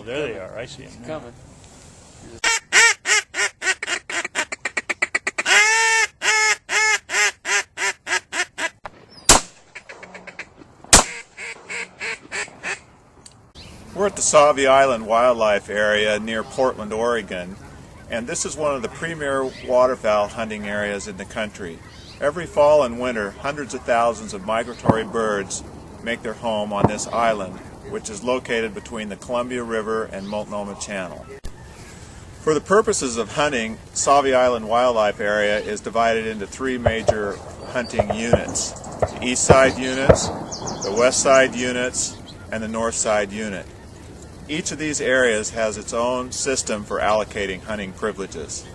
there they are. I see them. Coming. We're at the Sauvie Island Wildlife Area near Portland, Oregon, and this is one of the premier waterfowl hunting areas in the country. Every fall and winter, hundreds of thousands of migratory birds make their home on this island, which is located between the Columbia River and Multnomah Channel. For the purposes of hunting, Sauvie Island Wildlife Area is divided into three major hunting units: the east side units, the west side units, and the north side unit. Each of these areas has its own system for allocating hunting privileges.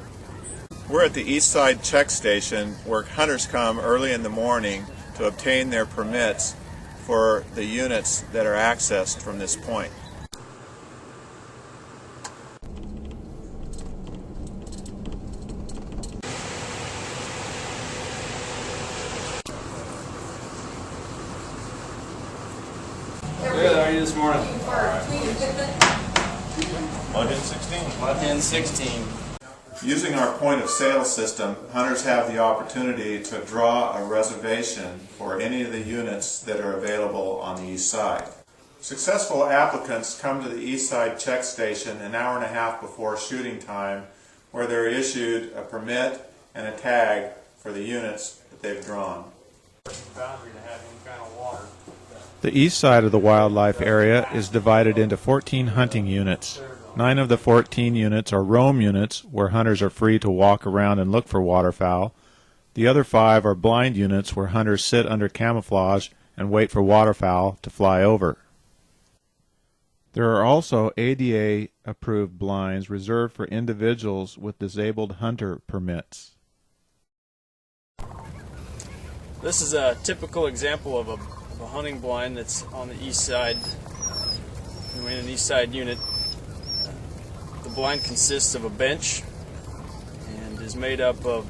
We're at the east side check station where hunters come early in the morning to obtain their permits for the units that are accessed from this point. Good, how are you this morning? Plug in 16. Plug in 16. Using our point of sale system, hunters have the opportunity to draw a reservation for any of the units that are available on the east side. Successful applicants come to the east side check station an hour and a half before shooting time, where they're issued a permit and a tag for the units that they've drawn. Boundary to have any kind of water. The east side of the wildlife area is divided into 14 hunting units. 9 of the 14 units are roam units, where hunters are free to walk around and look for waterfowl. The other 5 are blind units, where hunters sit under camouflage and wait for waterfowl to fly over. There are also ADA-approved blinds reserved for individuals with disabled hunter permits. This is a typical example of a hunting blind that's on the east side. We're in an east side unit. The blind consists of a bench and is made up of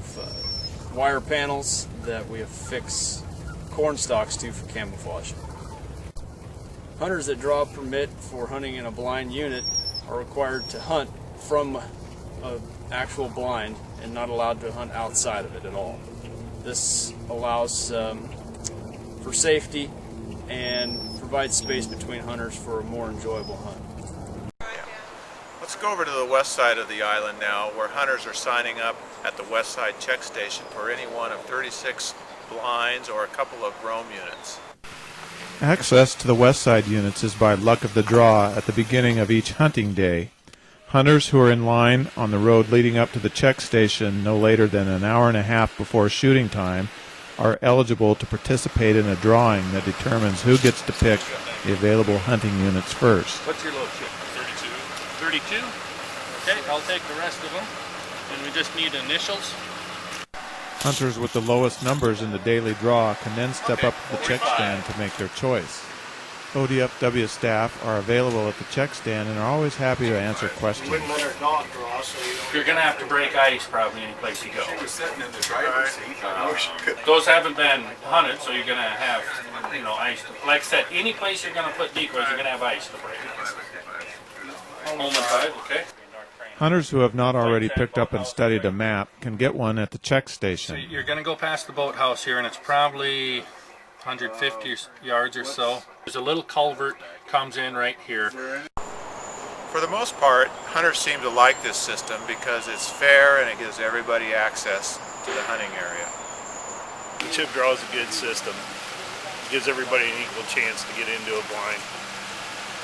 wire panels that we affix corn stalks to for camouflage. Hunters that draw a permit for hunting in a blind unit are required to hunt from an actual blind and not allowed to hunt outside of it at all. This allows for safety and provides space between hunters for a more enjoyable hunt. Let's go over to the west side of the island now, where hunters are signing up at the west side check station for any one of 36 blinds or a couple of roam units. Access to the west side units is by luck of the draw at the beginning of each hunting day. Hunters who are in line on the road leading up to the check station no later than an hour and a half before shooting time are eligible to participate in a drawing that determines who gets to pick the available hunting units first. What's your load chip? 32? Okay, I'll take the rest of them. And we just need initials. Hunters with the lowest numbers in the daily draw can then step up to the check stand to make their choice. ODFW staff are available at the check stand and are always happy to answer questions. Wouldn't let our dog draw, so you're going to have to break ice probably any place you go. She was sitting in the driver's seat. Those haven't been hunted, so you're going to have, ice. Like I said, any place you're going to put decoys, you're going to have ice to break. Home and 5, okay. Hunters who have not already picked up and studied a map can get one at the check station. So you're going to go past the boathouse here, and it's probably 150 yards or so. There's a little culvert comes in right here. For the most part, hunters seem to like this system because it's fair and it gives everybody access to the hunting area. The chip draw is a good system. It gives everybody an equal chance to get into a blind.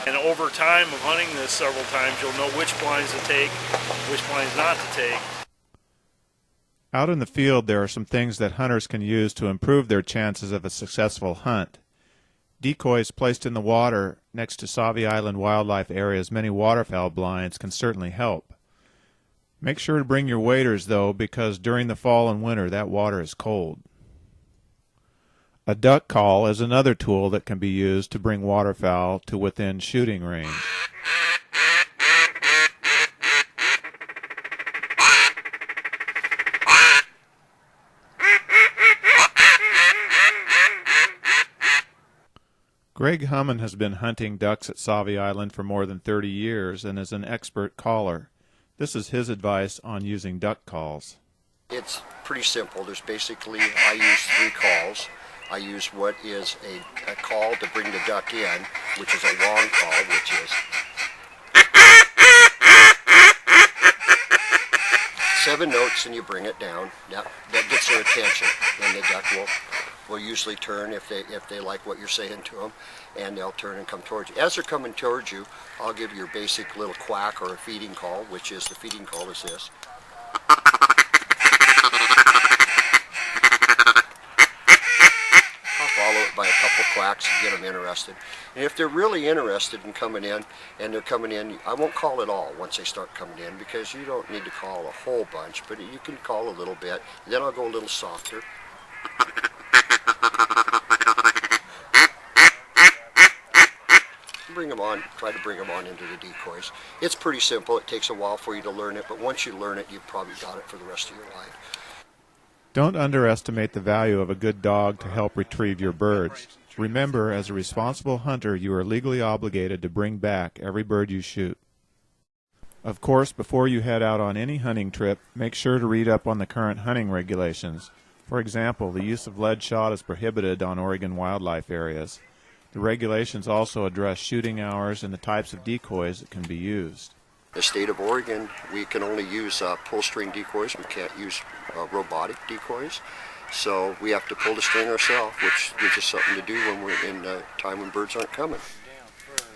And over time of hunting this several times, you'll know which blinds to take, which blinds not to take. Out in the field, there are some things that hunters can use to improve their chances of a successful hunt. Decoys placed in the water next to Sauvie Island Wildlife Area's many waterfowl blinds can certainly help. Make sure to bring your waders, though, because during the fall and winter, that water is cold. A duck call is another tool that can be used to bring waterfowl to within shooting range. Greg Humman has been hunting ducks at Sauvie Island for more than 30 years and is an expert caller. This is his advice on using duck calls. It's pretty simple. There's basically, I use 3 calls. I use what is a call to bring the duck in, which is a long call, which is 7 notes, and you bring it down. That gets their attention, and the duck will usually turn if they like what you're saying to them, and they'll turn and come towards you. As they're coming towards you, I'll give you your basic little quack or a feeding call, which is, the feeding call is this. Follow it by a couple quacks and get them interested. And if they're really interested in coming in, and they're coming in, I won't call it all once they start coming in, because you don't need to call a whole bunch, but you can call a little bit. Then I'll go a little softer. Bring them on, try to bring them on into the decoys. It's pretty simple. It takes a while for you to learn it, but once you learn it, you've probably got it for the rest of your life. Don't underestimate the value of a good dog to help retrieve your birds. Remember, as a responsible hunter, you are legally obligated to bring back every bird you shoot. Of course, before you head out on any hunting trip, make sure to read up on the current hunting regulations. For example, the use of lead shot is prohibited on Oregon wildlife areas. The regulations also address shooting hours and the types of decoys that can be used. The state of Oregon, we can only use pull string decoys. We can't use robotic decoys. So we have to pull the string ourselves, which gives us something to do when we're in time when birds aren't coming.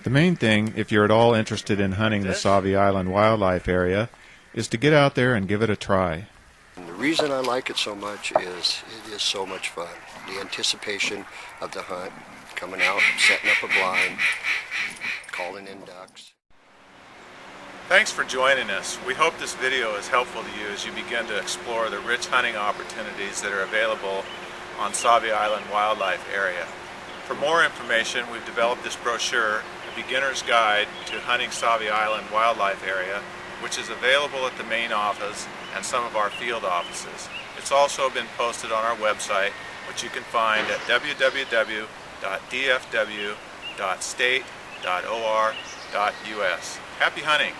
The main thing, if you're at all interested in hunting the Sauvie Island wildlife area, is to get out there and give it a try. And the reason I like it so much is it is so much fun. The anticipation of the hunt, coming out, setting up a blind, calling in ducks. Thanks for joining us. We hope this video is helpful to you as you begin to explore the rich hunting opportunities that are available on Sauvie Island wildlife area. For more information, we've developed this brochure, A Beginner's Guide to Hunting Sauvie Island Wildlife Area, which is available at the main office and some of our field offices. It's also been posted on our website, which you can find at www.dfw.state.or.us. Happy hunting!